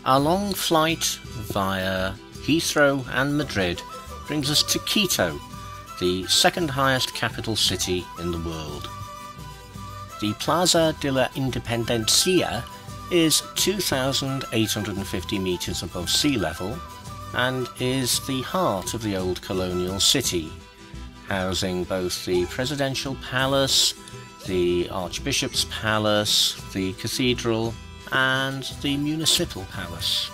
Our long flight via Heathrow and Madrid brings us to Quito, the second highest capital city in the world. The Plaza de la Independencia is 2,850 metres above sea level and is the heart of the old colonial city, housing both the Presidential Palace, the Archbishop's Palace, the Cathedral and the Municipal Palace.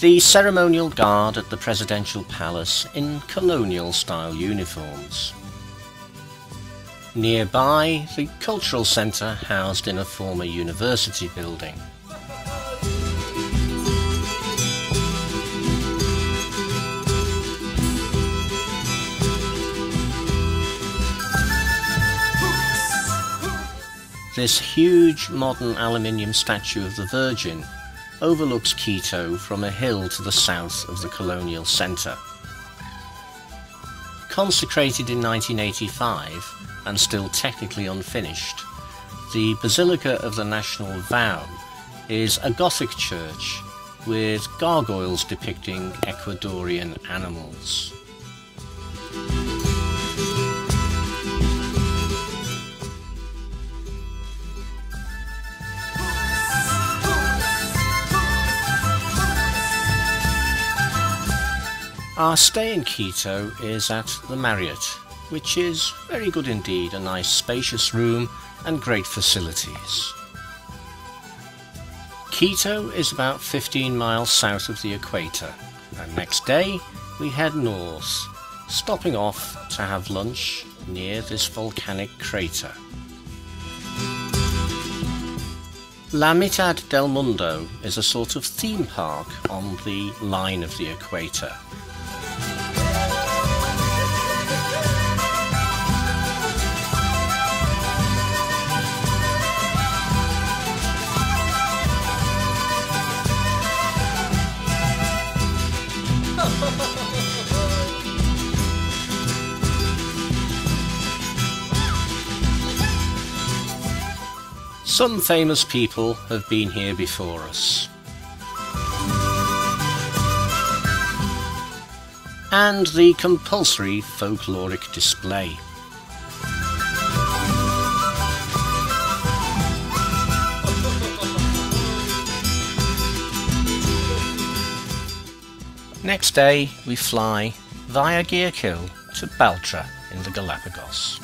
The ceremonial guard at the Presidential Palace in colonial style uniforms. Nearby, the cultural centre housed in a former university building. This huge modern aluminium statue of the Virgin overlooks Quito from a hill to the south of the colonial centre. Consecrated in 1985 and still technically unfinished, the Basilica of the National Vow is a Gothic church with gargoyles depicting Ecuadorian animals. Our stay in Quito is at the Marriott, which is very good indeed, a nice spacious room and great facilities. Quito is about 15 miles south of the equator, and next day we head north, stopping off to have lunch near this volcanic crater. La Mitad del Mundo is a sort of theme park on the line of the equator. Some famous people have been here before us. And the compulsory folkloric display. Next day we fly via Guayaquil to Baltra in the Galapagos.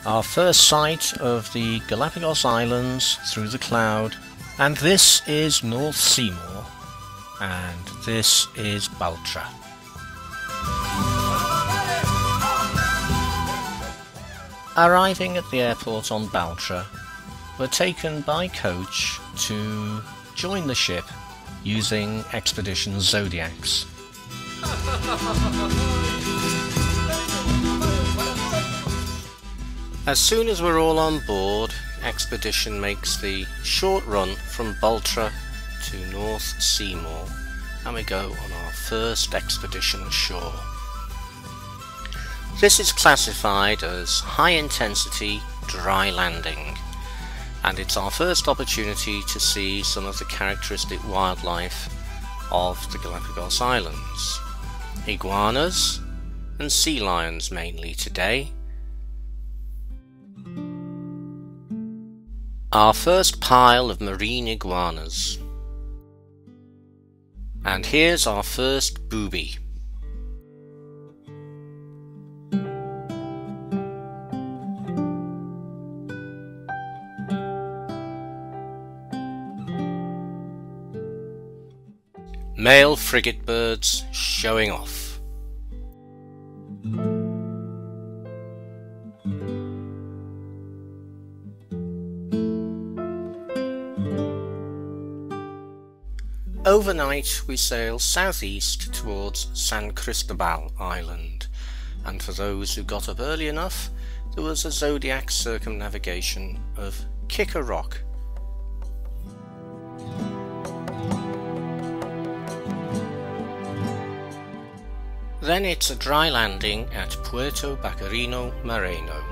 Our first sight of the Galapagos Islands through the cloud, and this is North Seymour, and this is Baltra. Arriving at the airport on Baltra, we're taken by coach to join the ship using Xpedition Zodiacs. As soon as we're all on board, Xpedition makes the short run from Baltra to North Seymour, and we go on our first expedition ashore. This is classified as high intensity dry landing, and it's our first opportunity to see some of the characteristic wildlife of the Galapagos Islands. Iguanas and sea lions mainly today. Our first pile of marine iguanas. And here's our first booby. Male frigate birds showing off. Overnight we sail southeast towards San Cristobal Island, and for those who got up early enough, there was a zodiac circumnavigation of Kicker Rock. Then it's a dry landing at Puerto Bacarino Moreno.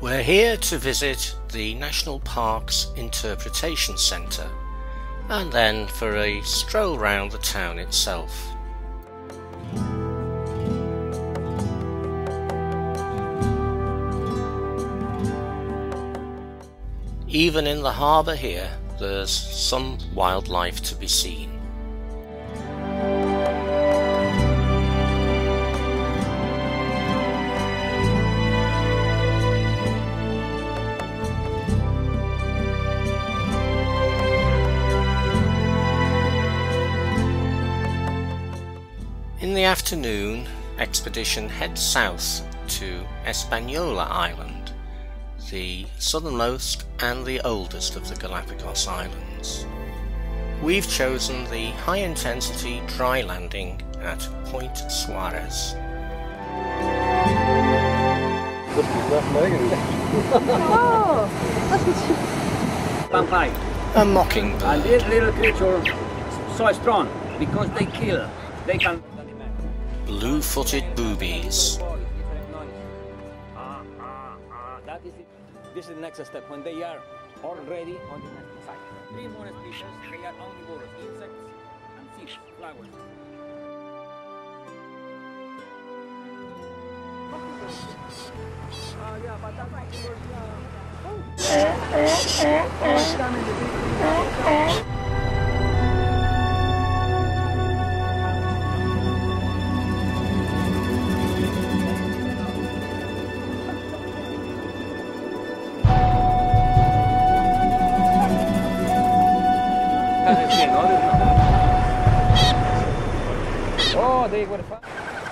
We're here to visit the National Park's Interpretation Centre and then for a stroll round the town itself. Even in the harbour here, there's some wildlife to be seen. In the afternoon, Xpedition heads south to Espanola Island, the southernmost and the oldest of the Galapagos Islands. We've chosen the high-intensity dry landing at Point Suarez. A mockingbird. And this little creature so strong because they kill. They can. Blue-footed boobies. This is the next step when they are already on the nesting site. 3 more species, they are omnivorous, insects and fish, flowers. Yeah, but that's oh, they were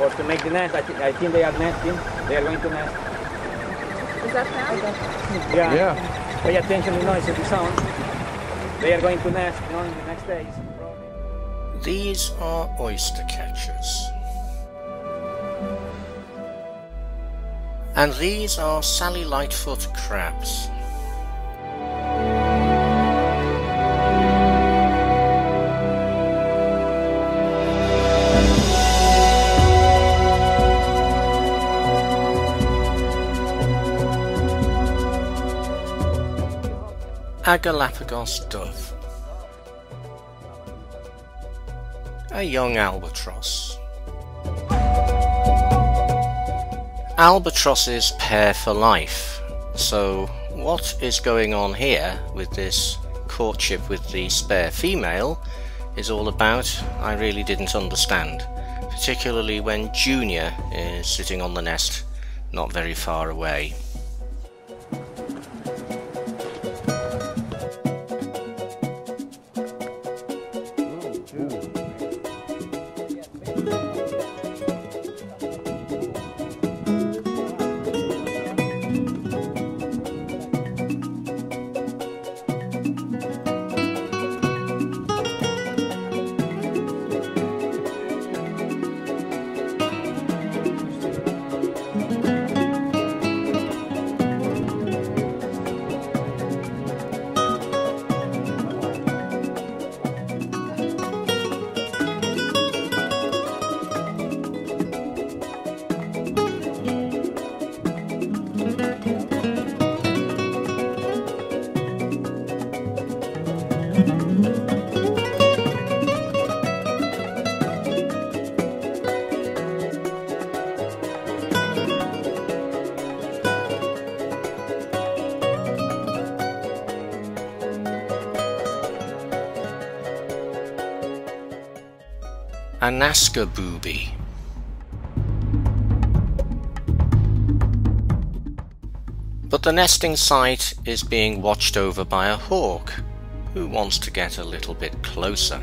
or to make the nest. I think they are nesting. They are going to nest. Is that now? Yeah. Pay attention to the noise of the sound. They are going to nest, in the next days. These are oyster catchers. And these are Sally Lightfoot crabs. A Galapagos dove. A young albatross. Albatrosses pair for life, so what is going on here with this courtship with the spare female is all about, I really didn't understand, particularly when Junior is sitting on the nest not very far away. A Nazca booby. But the nesting site is being watched over by a hawk, who wants to get a little bit closer.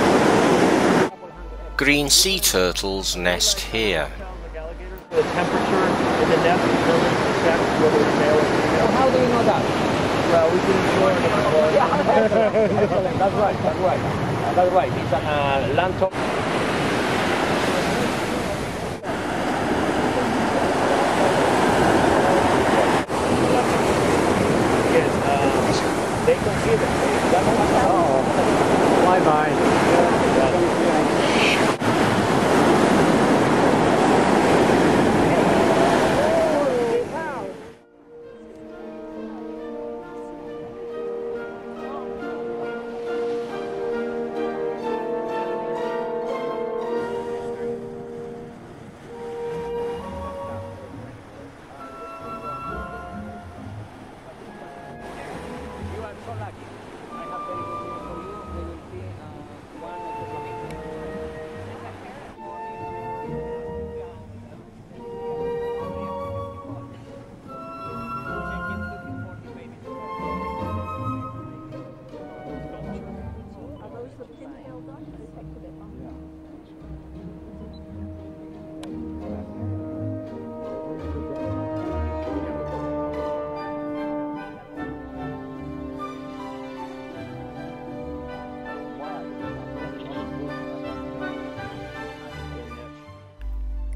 green sea turtles nest here. The temperature in the nest is really checked whether it's male or female. How do you know that? Well, we can explore it before. Excellent. That's right. That's right. It's a land top. Yes, they consider. Oh, bye-bye.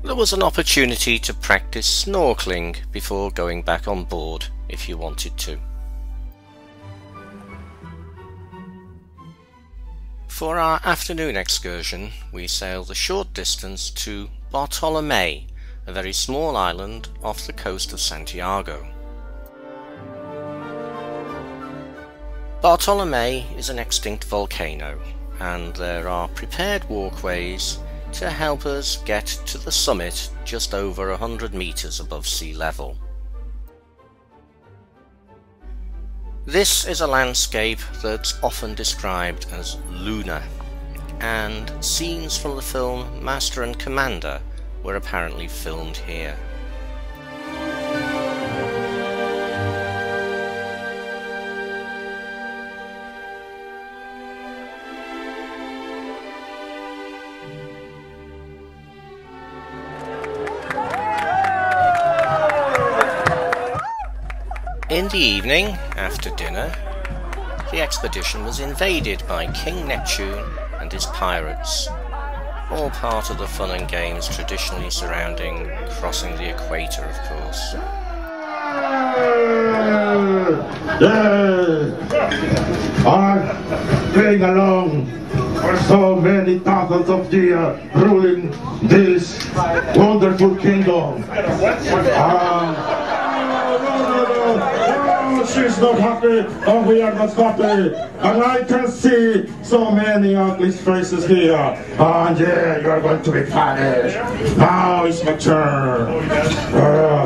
There was an opportunity to practice snorkeling before going back on board if you wanted to. For our afternoon excursion, we sailed a short distance to Bartolomé, a very small island off the coast of Santiago. Bartolomé is an extinct volcano, and there are prepared walkways to help us get to the summit just over 100 meters above sea level. This is a landscape that's often described as lunar, and scenes from the film Master and Commander were apparently filmed here. In the evening, after dinner, the expedition was invaded by King Neptune and his pirates, all part of the fun and games traditionally surrounding crossing the equator, of course. I've been along for so many thousands of years ruling this wonderful kingdom. She's not happy, and we are not happy, and I can see so many ugly faces here, and yeah, you are going to be punished. Now it's my turn.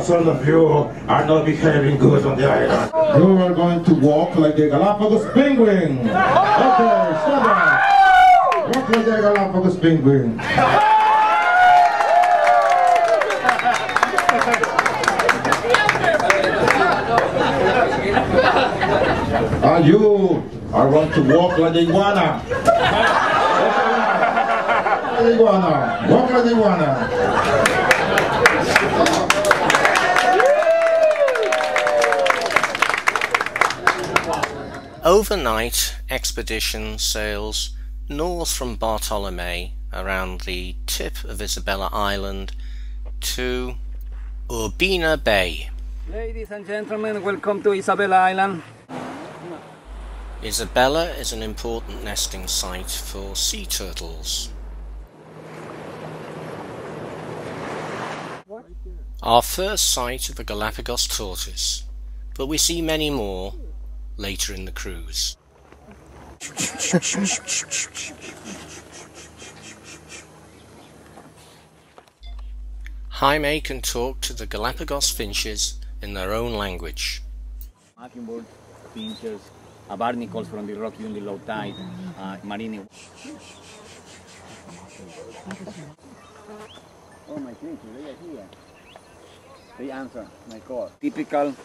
Some of you are not behaving good on the island. You are going to walk like a Galapagos penguin. Okay, stand up. Walk like a Galapagos penguin. And you are going to walk like the iguana. Walk like the iguana. Overnight, Xpedition sails north from Bartolomé around the tip of Isabela Island to Urbina Bay. Ladies and gentlemen, welcome to Isabela Island. Isabela is an important nesting site for sea turtles. Our first sight of the Galapagos tortoise, but we see many more later in the cruise. Jaime can talk to the Galapagos finches in their own language. Mockingbirds, finches, barnacles from the rock during the low tide, marine. Oh my goodness, they are here. They answer my call. Typical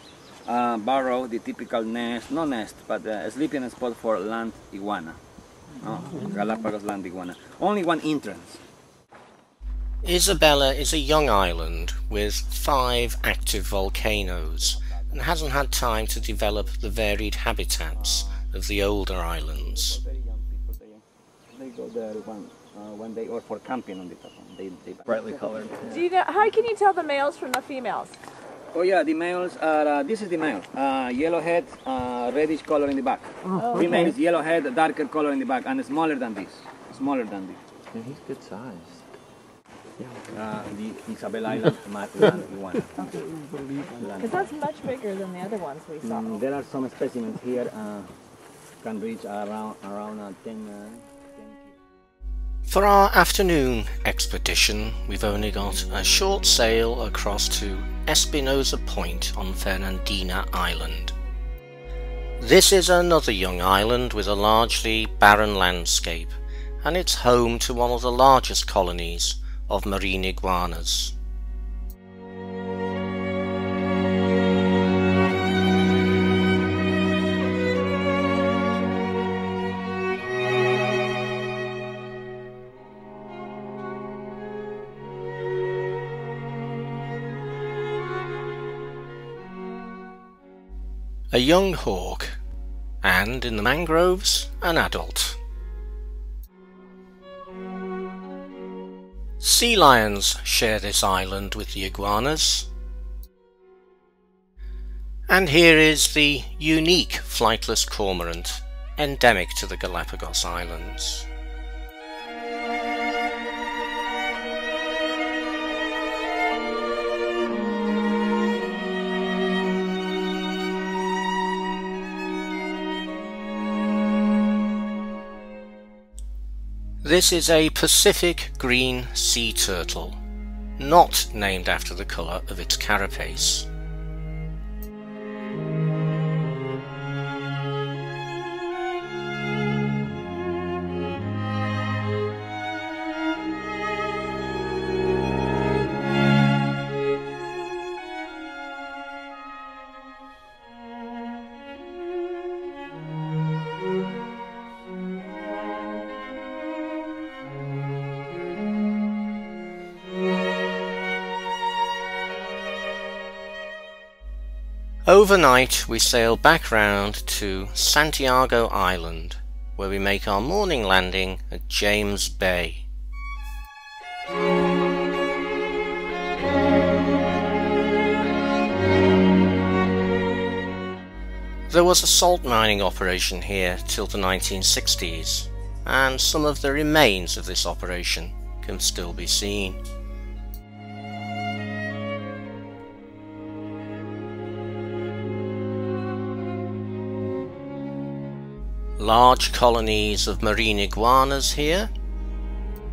burrow, the typical nest, no nest, but a sleeping spot for land iguana. Galapagos land iguana. Only one entrance. Isabela is a young island with 5 active volcanoes and hasn't had time to develop the varied habitats of the older islands. Very young people there. They go there one day or for camping on the top. They brightly colored. Do you know, how can you tell the males from the females? Oh yeah, the males are, this is the male, yellow head, reddish color in the back. Oh, Female is yellow head, darker color in the back, and smaller than this. Smaller than this. Yeah, he's good size. The Isabela Island, Matlan one. Because that's much bigger than the other ones we saw. There are some specimens here, can reach around 10 For our afternoon expedition, we've only got a short sail across to Espanola Point on Fernandina Island. This is another young island with a largely barren landscape, and it's home to one of the largest colonies of marine iguanas. A young hawk, and in the mangroves, an adult. Sea lions share this island with the iguanas. And here is the unique flightless cormorant, endemic to the Galapagos Islands. This is a Pacific green sea turtle, not named after the colour of its carapace. Overnight we sail back round to Santiago Island, where we make our morning landing at James Bay. There was a salt mining operation here till the 1960s, and some of the remains of this operation can still be seen. Large colonies of marine iguanas here,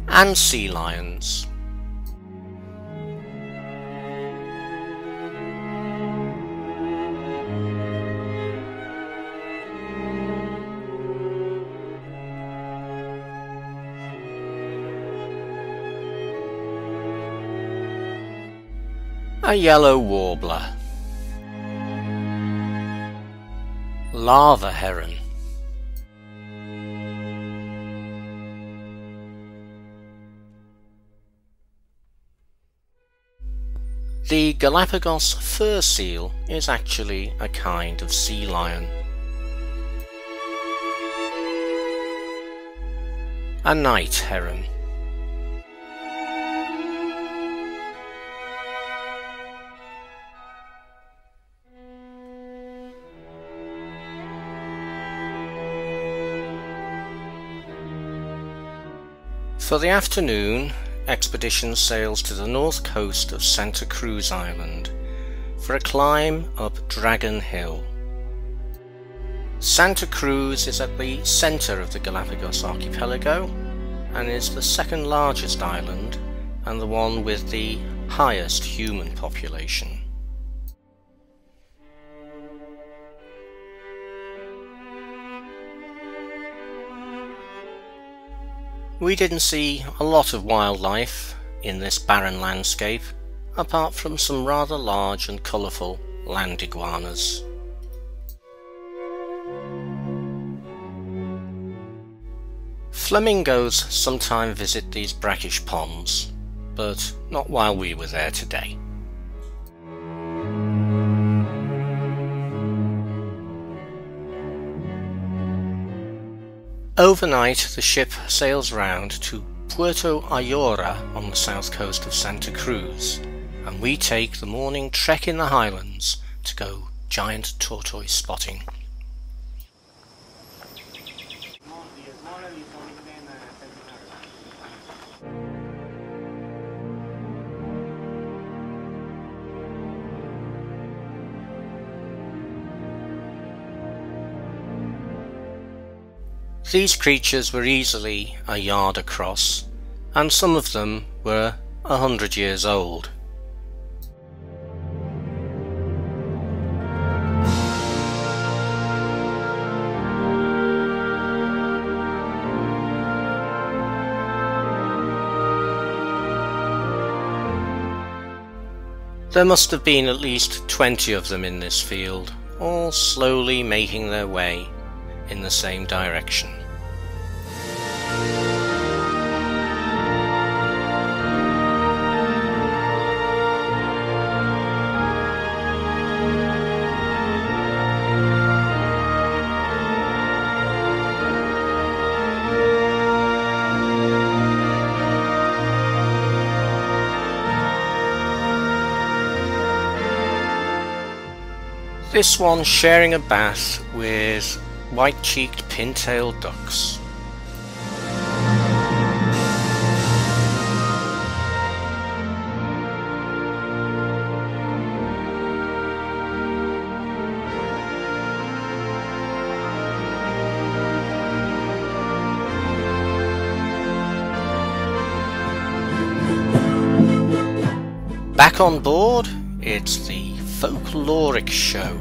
and sea lions. A yellow warbler. Lava heron. The Galapagos fur seal is actually a kind of sea lion. A night heron. For the afternoon, Xpedition sails to the north coast of Santa Cruz Island for a climb up Dragon Hill. Santa Cruz is at the centre of the Galapagos archipelago and is the second largest island and the one with the highest human population. We didn't see a lot of wildlife in this barren landscape, apart from some rather large and colourful land iguanas. Flamingos sometimes visit these brackish ponds, but not while we were there today. Overnight, the ship sails round to Puerto Ayora on the south coast of Santa Cruz, and we take the morning trek in the Highlands to go giant tortoise spotting. These creatures were easily a yard across, and some of them were 100 years old. There must have been at least 20 of them in this field, all slowly making their way in the same direction. This one sharing a bath with white-cheeked pintail ducks. Back on board, it's the folkloric show.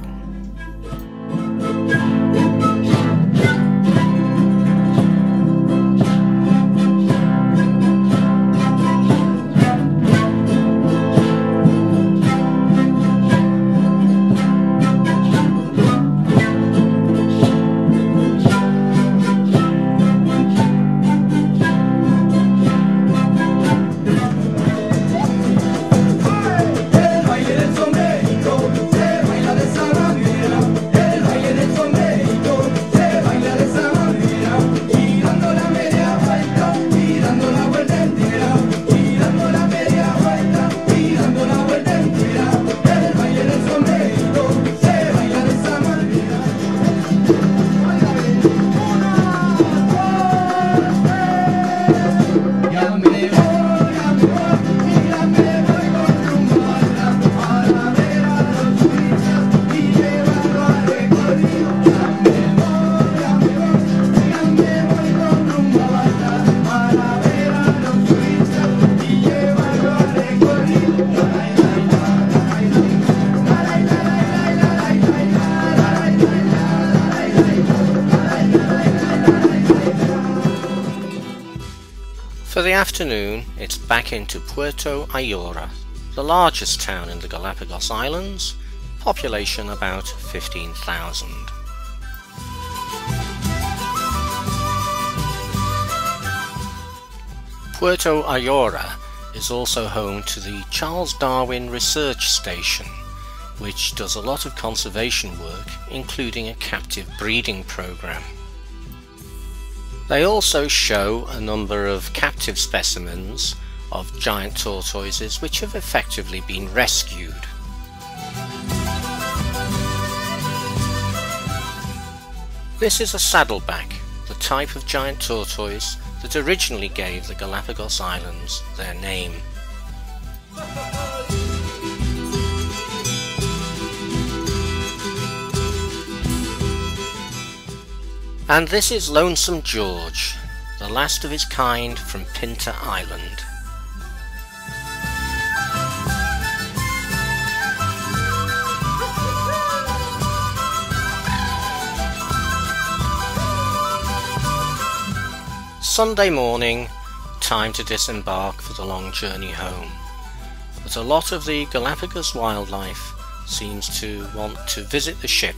For the afternoon, it's back into Puerto Ayora, the largest town in the Galapagos Islands, population about 15,000. Puerto Ayora is also home to the Charles Darwin Research Station, which does a lot of conservation work, including a captive breeding program. They also show a number of captive specimens of giant tortoises which have effectively been rescued. This is a saddleback, the type of giant tortoise that originally gave the Galapagos Islands their name. And this is Lonesome George, the last of his kind from Pinta Island. Sunday morning, time to disembark for the long journey home. But a lot of the Galapagos wildlife seems to want to visit the ship